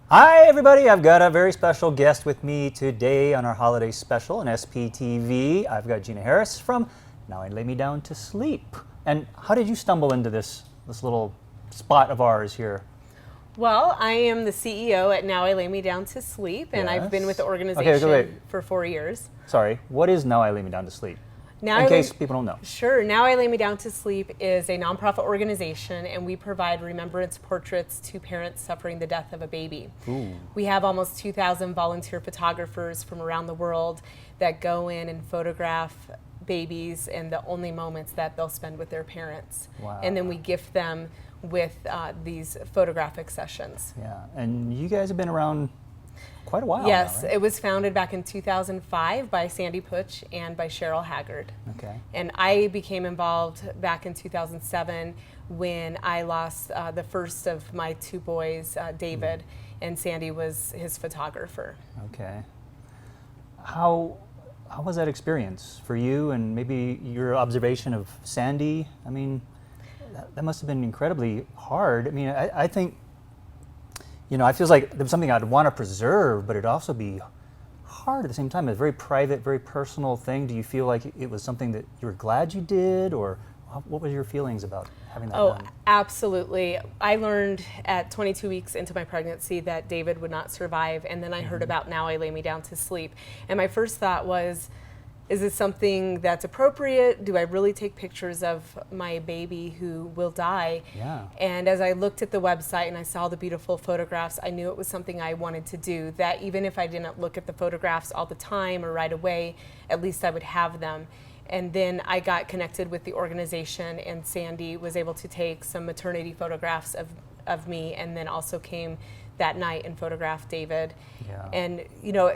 Hi everybody, I've got a very special guest with me today on our holiday special on SPTV. I've got Gina Harris from Now I Lay Me Down to Sleep. And how did you stumble into this little spot of ours here? Well, I am the CEO at Now I Lay Me Down to Sleep, and I've been with the organization for 4 years. Sorry, what is Now I Lay Me Down to Sleep? Now in case people don't know. Sure. Now I Lay Me Down to Sleep is a nonprofit organization, and we provide remembrance portraits to parents suffering the death of a baby. Ooh. We have almost 2,000 volunteer photographers from around the world that go in and photograph babies and the only moments that they'll spend with their parents. Wow. And then we gift them with these photographic sessions. Yeah, and you guys have been around quite a while Yes, now, right? It was founded back in 2005 by Sandy Putsch and by Cheryl Haggard. Okay. And I became involved back in 2007 when I lost the first of my two boys, David, and Sandy was his photographer. Okay. How was that experience for you, and maybe your observation of Sandy? I mean, that must have been incredibly hard. I mean, I think, you know, I feel like there's something I'd want to preserve, but it'd also be hard at the same time. A very private, very personal thing. Do you feel like it was something that you were glad you did, or what were your feelings about having that done? Absolutely. I learned at 22 weeks into my pregnancy that David would not survive, and then I heard about Now I Lay Me Down to Sleep. And my first thought was, is this something that's appropriate? Do I really take pictures of my baby who will die? Yeah. And as I looked at the website and I saw the beautiful photographs, I knew it was something I wanted to do, that even if I didn't look at the photographs all the time or right away, at least I would have them. And then I got connected with the organization, and Sandy was able to take some maternity photographs of me, and then also came that night and photographed David. Yeah. And, you know,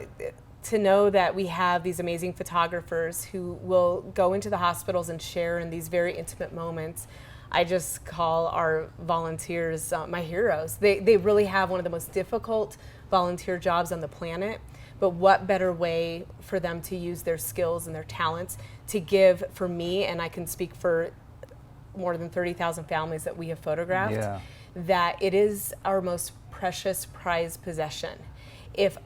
to know that we have these amazing photographers who will go into the hospitals and share in these very intimate moments, I just call our volunteers my heroes. They really have one of the most difficult volunteer jobs on the planet, but what better way for them to use their skills and their talents to give for me, and I can speak for more than 30,000 families that we have photographed, Yeah. that it is our most precious prized possession. If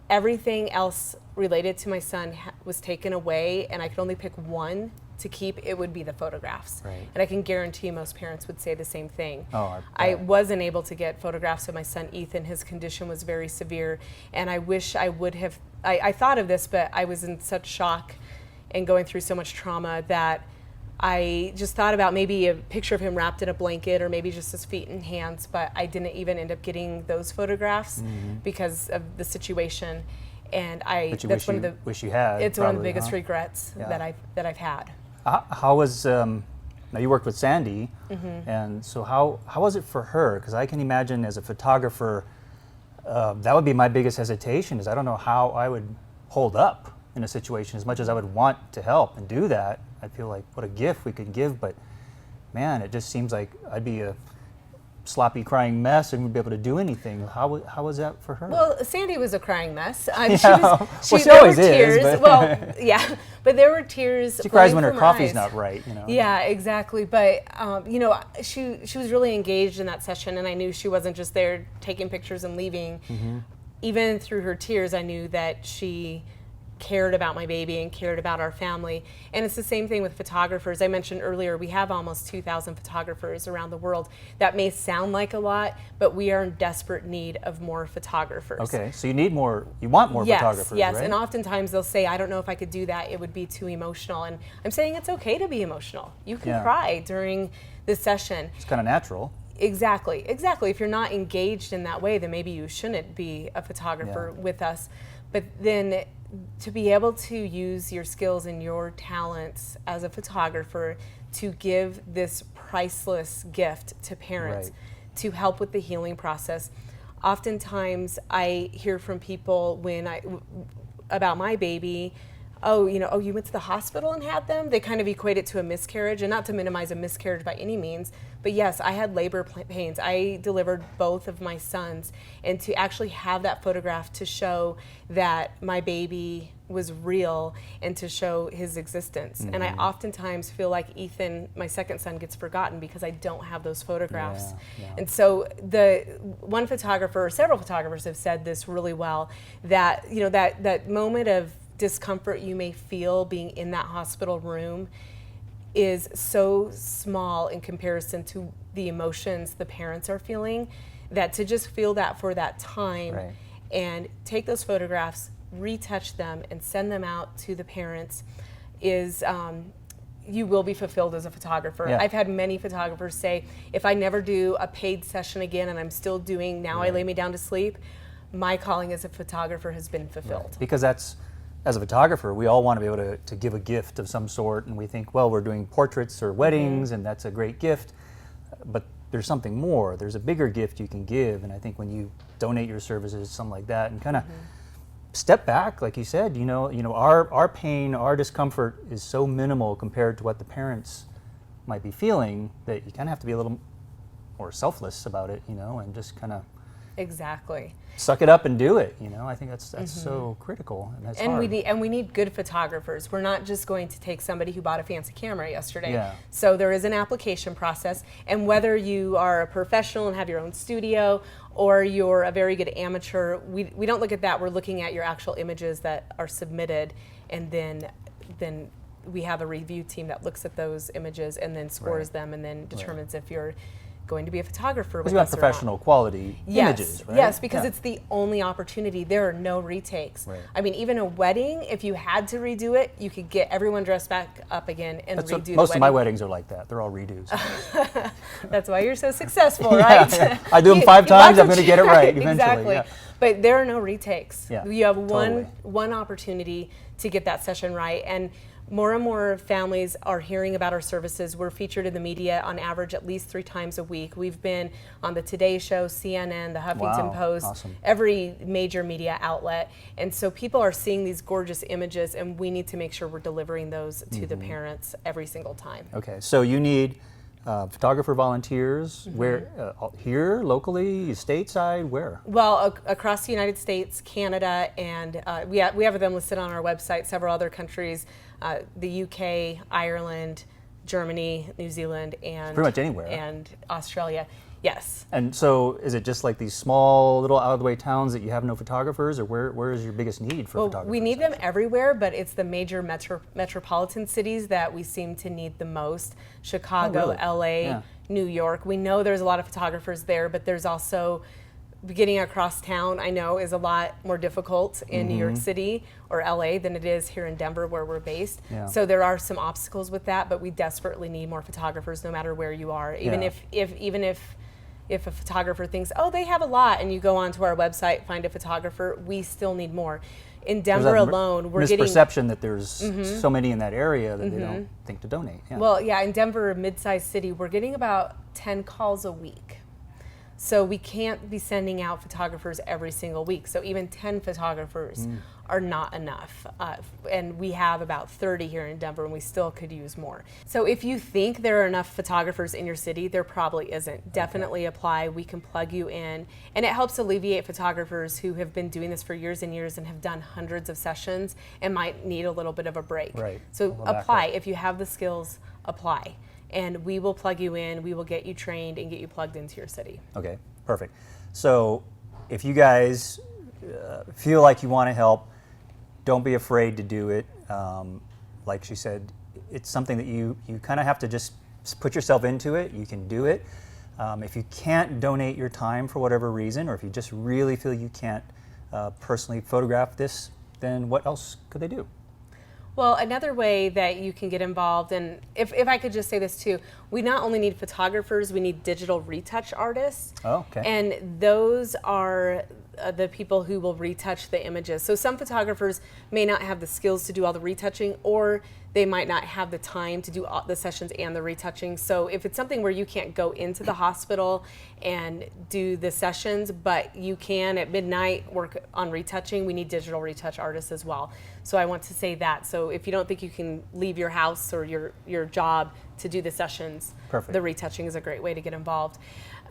everything else related to my son was taken away and I could only pick one to keep, it would be the photographs. Right. And I can guarantee most parents would say the same thing. Oh, I wasn't able to get photographs of my son Ethan. His condition was very severe, and I wish I would have. I thought of this, but I was in such shock and going through so much trauma that I just thought about maybe a picture of him wrapped in a blanket, or maybe just his feet and hands, but I didn't even end up getting those photographs because of the situation. And Wish you had. It's probably, one of the biggest huh? regrets Yeah. that I've had. How was, now you worked with Sandy, and so how was it for her? Because I can imagine as a photographer, that would be my biggest hesitation, is I don't know how I would hold up in a situation. As much as I would want to help and do that, I feel like what a gift we could give, but man, it just seems like I'd be a sloppy crying mess and wouldn't be able to do anything. How was that for her? Well, Sandy was a crying mess. Yeah. She She always is. tears. Well, yeah, but there were tears. She cries when flowing her from coffee's eyes. not right, you know. Yeah, exactly. But you know, she was really engaged in that session, and I knew she wasn't just there taking pictures and leaving. Even through her tears, I knew that she cared about my baby and cared about our family. And it's the same thing with photographers. I mentioned earlier, we have almost 2,000 photographers around the world. That may sound like a lot, but we are in desperate need of more photographers. Okay, so you want more photographers, Yes, right? and oftentimes they'll say, I don't know if I could do that, it would be too emotional. And I'm saying it's okay to be emotional. You can cry during this session. It's kind of natural. Exactly. If you're not engaged in that way, then maybe you shouldn't be a photographer with us. But then to be able to use your skills and your talents as a photographer to give this priceless gift to parents, to help with the healing process. Oftentimes I hear from people about my baby, you went to the hospital and had them? They kind of equate it to a miscarriage, and not to minimize a miscarriage by any means, but yes, I had labor pains. I delivered both of my sons, and to actually have that photograph to show that my baby was real and to show his existence. And I oftentimes feel like Ethan, my second son, gets forgotten because I don't have those photographs. And so the one photographer, or several photographers have said this really well, that that moment of discomfort you may feel being in that hospital room is so small in comparison to the emotions the parents are feeling, that to just feel that for that time and take those photographs, retouch them, and send them out to the parents is you will be fulfilled as a photographer. I've had many photographers say, if I never do a paid session again and I'm still doing Now I Lay Me Down to Sleep, my calling as a photographer has been fulfilled. Because that's, as a photographer, we all want to be able to give a gift of some sort, and we think, well, we're doing portraits or weddings, and that's a great gift, but there's something more. There's a bigger gift you can give, and I think when you donate your services, something like that, and kind of step back, like you said, our pain, our discomfort is so minimal compared to what the parents might be feeling, that you kind of have to be a little more selfless about it, and just kind of suck it up and do it. I think that's so critical, and that's hard. We need good photographers. We're not just going to take somebody who bought a fancy camera yesterday. So there is an application process, and whether you are a professional and have your own studio or you're a very good amateur, we don't look at that. We're looking at your actual images that are submitted, and then we have a review team that looks at those images and then scores them and then determines if you're going to be a photographer with us or not. Because you have professional quality images, right? Yes, because it's the only opportunity. There are no retakes. I mean, even a wedding, if you had to redo it, you could get everyone dressed back up again and redo the wedding. Most of my weddings are like that. They're all redos. That's why you're so successful, right? I do them 5 times, I'm going to get it right eventually. Exactly. But there are no retakes. You have totally. one opportunity to get that session right. And more families are hearing about our services. We're featured in the media on average at least 3 times a week. We've been on the Today Show, CNN, the Huffington Post, every major media outlet. And so people are seeing these gorgeous images, and we need to make sure we're delivering those to the parents every single time. Okay, so you need photographer volunteers, where, here, locally, stateside, where? Well, across the United States, Canada, and we have them listed on our website, several other countries, the UK, Ireland, Germany, New Zealand, and pretty much anywhere. And Australia. Yes. And so is it just like these small little out-of-the-way towns that you have no photographers, or where is your biggest need for photographers? We need them everywhere, but it's the major metropolitan cities that we seem to need the most. Chicago, LA, New York. We know there's a lot of photographers there, but there's also getting across town, I know, is a lot more difficult in New York City or LA than it is here in Denver, where we're based. So there are some obstacles with that, but we desperately need more photographers no matter where you are. Even if a photographer thinks, oh, they have a lot, and you go onto our website, find a photographer, we still need more. In Denver alone, we're getting misperception that there's so many in that area that they don't think to donate. Well, in Denver, a mid-sized city, we're getting about 10 calls a week. So we can't be sending out photographers every single week. So even 10 photographers are not enough. And we have about 30 here in Denver, and we still could use more. So if you think there are enough photographers in your city, there probably isn't. Definitely apply. We can plug you in. And it helps alleviate photographers who have been doing this for years and years and have done hundreds of sessions and might need a little bit of a break. So apply. If you have the skills, apply. And we will plug you in, we will get you trained and get you plugged into your city. Okay, perfect. So if you guys feel like you want to help, don't be afraid to do it. Like she said, it's something that you kind of have to just put yourself into it. You can do it. If you can't donate your time for whatever reason, or if you just really feel you can't personally photograph this, then what else could they do? Well, another way that you can get involved, and if I could just say this too, we not only need photographers, we need digital retouch artists. Oh, okay. And those are the people who will retouch the images. So some photographers may not have the skills to do all the retouching, or they might not have the time to do all the sessions and the retouching. So if it's something where you can't go into the hospital and do the sessions, but you can at midnight work on retouching, we need digital retouch artists as well. So I want to say that. So if you don't think you can leave your house or your job to do the sessions, the retouching is a great way to get involved.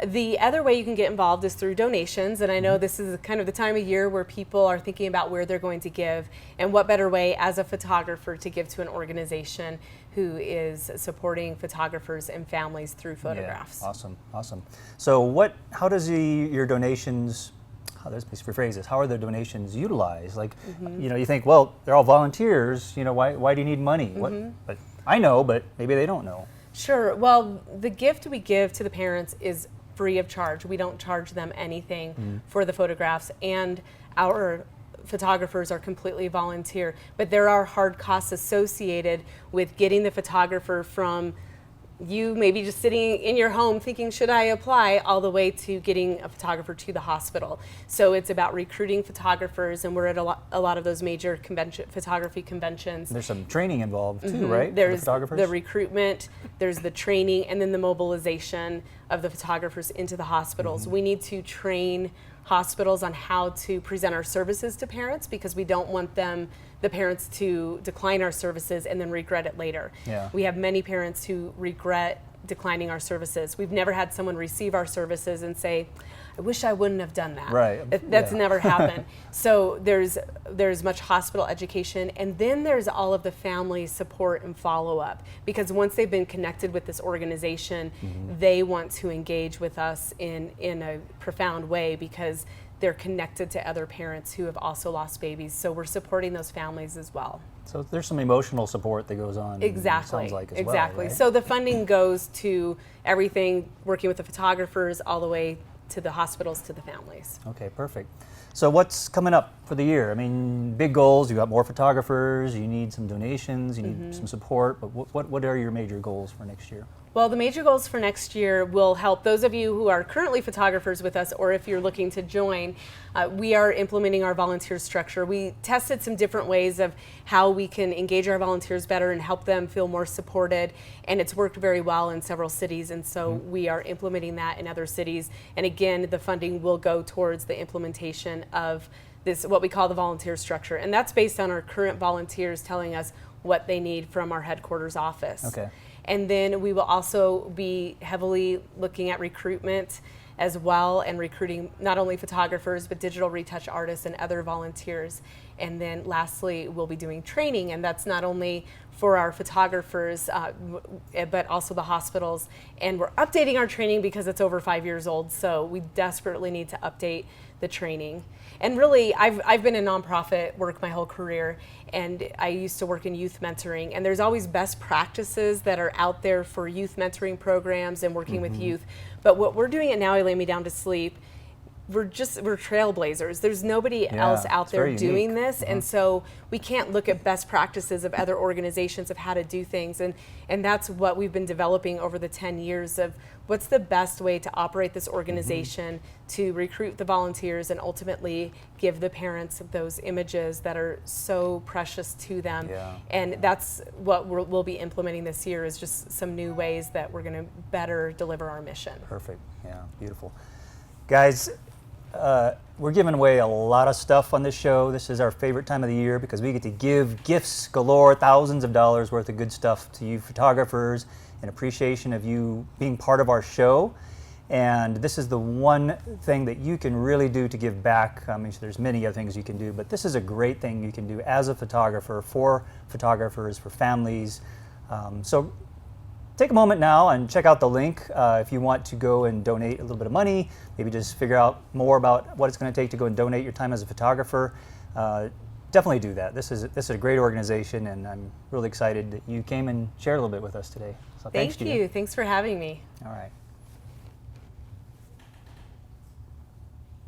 The other way you can get involved is through donations, and I know this is kind of the time of year where people are thinking about where they're going to give, and what better way as a photographer to give to an organization who is supporting photographers and families through photographs. Yeah, awesome. So how does your donations, let's rephrase this, how are the donations utilized? Like, you think, well, they're all volunteers, why do you need money? But I know, but maybe they don't know. Sure. Well, the gift we give to the parents is free of charge. We don't charge them anything for the photographs, and our photographers are completely volunteer. But there are hard costs associated with getting the photographer from you maybe just sitting in your home thinking, should I apply, all the way to getting a photographer to the hospital. So it's about recruiting photographers, and we're at a lot of those major photography conventions. There's some training involved too, right? There's the photographers? The recruitment, there's the training, and then the mobilization of the photographers into the hospitals. We need to train hospitals on how to present our services to parents, because we don't want the parents to decline our services and then regret it later. Yeah. We have many parents who regret declining our services. We've never had someone receive our services and say, I wish I wouldn't have done that. Right. That's never happened. So there's much hospital education, and then there's all of the family support and follow-up, because once they've been connected with this organization, they want to engage with us in a profound way, because they're connected to other parents who have also lost babies. So we're supporting those families as well. So there's some emotional support that goes on. Exactly. Sounds like as exactly. well, right? So the funding goes to everything, working with the photographers all the way to the hospitals, to the families. Okay, perfect. So what's coming up for the year? I mean, big goals. You got more photographers. You need some donations. You need some support. But what are your major goals for next year? Well, the major goals for next year will help those of you who are currently photographers with us, or if you're looking to join. We are implementing our volunteer structure. We tested some different ways of how we can engage our volunteers better and help them feel more supported, and it's worked very well in several cities, and so we are implementing that in other cities. And again, the funding will go towards the implementation of this, what we call the volunteer structure, and that's based on our current volunteers telling us what they need from our headquarters office. Okay. And then we will also be heavily looking at recruitment as well, and recruiting not only photographers but digital retouch artists and other volunteers. And then lastly, we'll be doing training, and that's not only for our photographers but also the hospitals. And we're updating our training because it's over 5 years old, so we desperately need to update the training. And really, I've been in nonprofit work my whole career, and I used to work in youth mentoring, and there's always best practices that are out there for youth mentoring programs and working with youth. But what we're doing at Now I Lay Me Down to Sleep, we're trailblazers. There's nobody else out there doing this, and so we can't look at best practices of other organizations of how to do things, and that's what we've been developing over the 10 years of what's the best way to operate this organization, to recruit the volunteers and ultimately give the parents those images that are so precious to them. And that's what we'll be implementing this year, is just some new ways that we're going to better deliver our mission. Perfect. Yeah, beautiful. Guys, we're giving away a lot of stuff on this show. This is our favorite time of the year because we get to give gifts galore, thousands of dollars worth of good stuff to you photographers in appreciation of you being part of our show. And this is the one thing that you can really do to give back. I mean, there's many other things you can do, but this is a great thing you can do as a photographer, for photographers, for families. So take a moment now and check out the link if you want to go and donate a little bit of money, maybe just figure out more about what it's going to take to go and donate your time as a photographer. Definitely do that. This is a great organization, and I'm really excited that you came and shared a little bit with us today. So thanks, Thank you. Thanks for having me. All right.